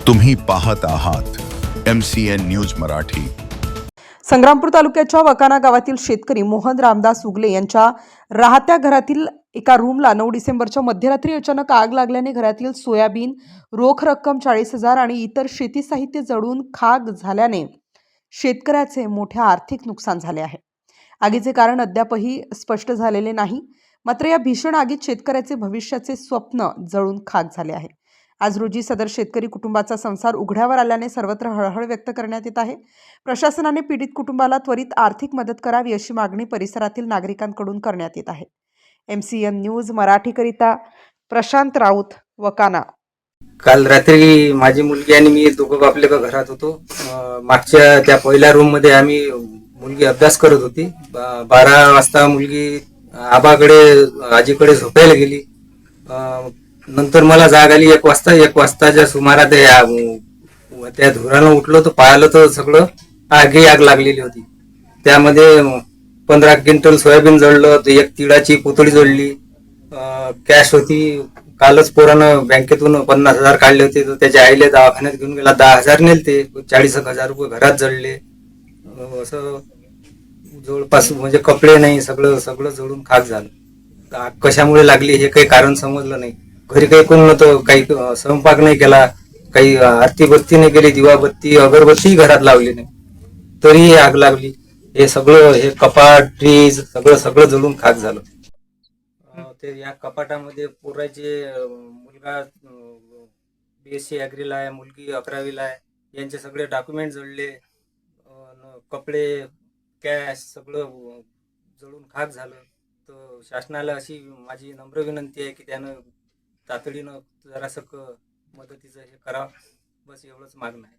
तुम्ही पाहत आहात MCN न्यूज मराठी। संग्रामपूर तालुक्याच्या वकाना गावातील शेतकरी मोहन रामदास उगले यांच्या राहत्या घरातील एका रूमला 9 डिसेंबरच्या मध्यरात्री अचानक आग लागल्याने घरातील सोयाबीन, रोख रक्कम 40,000 आणि इतर शेती साहित्य जळून खाक झाल्याने शेतकऱ्याचे मोठे आर्थिक नुकसान झाले आहे। आगीचे कारण अद्यापही स्पष्ट झालेले नाही, मात्र या भीषण आगीत शेतकऱ्याचे भविष्याचे स्वप्न जळून खाक झाले आहे। आज रोजी सदर शेतकरी कुटुंबाचा संसार उघड्यावर आल्याने सर्वत्र हळहळ व्यक्त करण्यात येत आहे। प्रशासनाने पीडित कुटुंबाला त्वरित आर्थिक मदत करावी अशी मागणी परिसरातील नागरिकांकडून करण्यात येत आहे। MCN न्यूज मराठीकरिता प्रशांत राऊत, वकाना। काल रात्री माझी मुलगी आणि मी दोघं आपल्या घरात होतो। मागच्या त्या पहिल्या रूम मध्ये आम्ही मुलगी अभ्यास करत होती। 12 वाजता मुलगी आबाकडे आजीकडे झोपायला गेली। नंतर मला जाग आली 1 वाजताच्या सुमारात त्या धुरानं उठलो तर पाहिलं तर सगळं आग लागलेली होती। त्यामध्ये 15 क्विंटल सोयाबीन जळलं, एक तिळाची पोतळी जळली, कॅश होती। कालच पोरानं बँकेतून 50,000 काढले होते, तर त्याच्या आईले दवाखान्यात घेऊन गेला, 10,000 नेलते, 40,000 रुपये घरात जळले। असं जवळपास म्हणजे कपडे नाही, सगळं जळून खाक झालं। आग कशामुळे लागली हे काही कारण समजलं नाही। घरी काही कोण नव्हतं, काही स्वयंपाक नाही केला, काही आरती बत्ती नाही केली, दिवाबत्ती अगरबत्ती घरात लावली नाही, तरी आग लागली। हे सगळं हे कपाट, फ्रीज सगळं जळून खाक झालं। ते या कपाटामध्ये पोराचे मुलगा BSc ॲग्रीला आहे, मुलगी 11वीला आहे, यांचे सगळे डॉक्युमेंट जळले, कपडे, कॅश सगळं जळून खाक झालं। तर शासनाला अशी माझी नम्र विनंती आहे की त्यानं तातडीनं जरासं मदतीचं हे करावं, बस एवढंच मागणं आहे।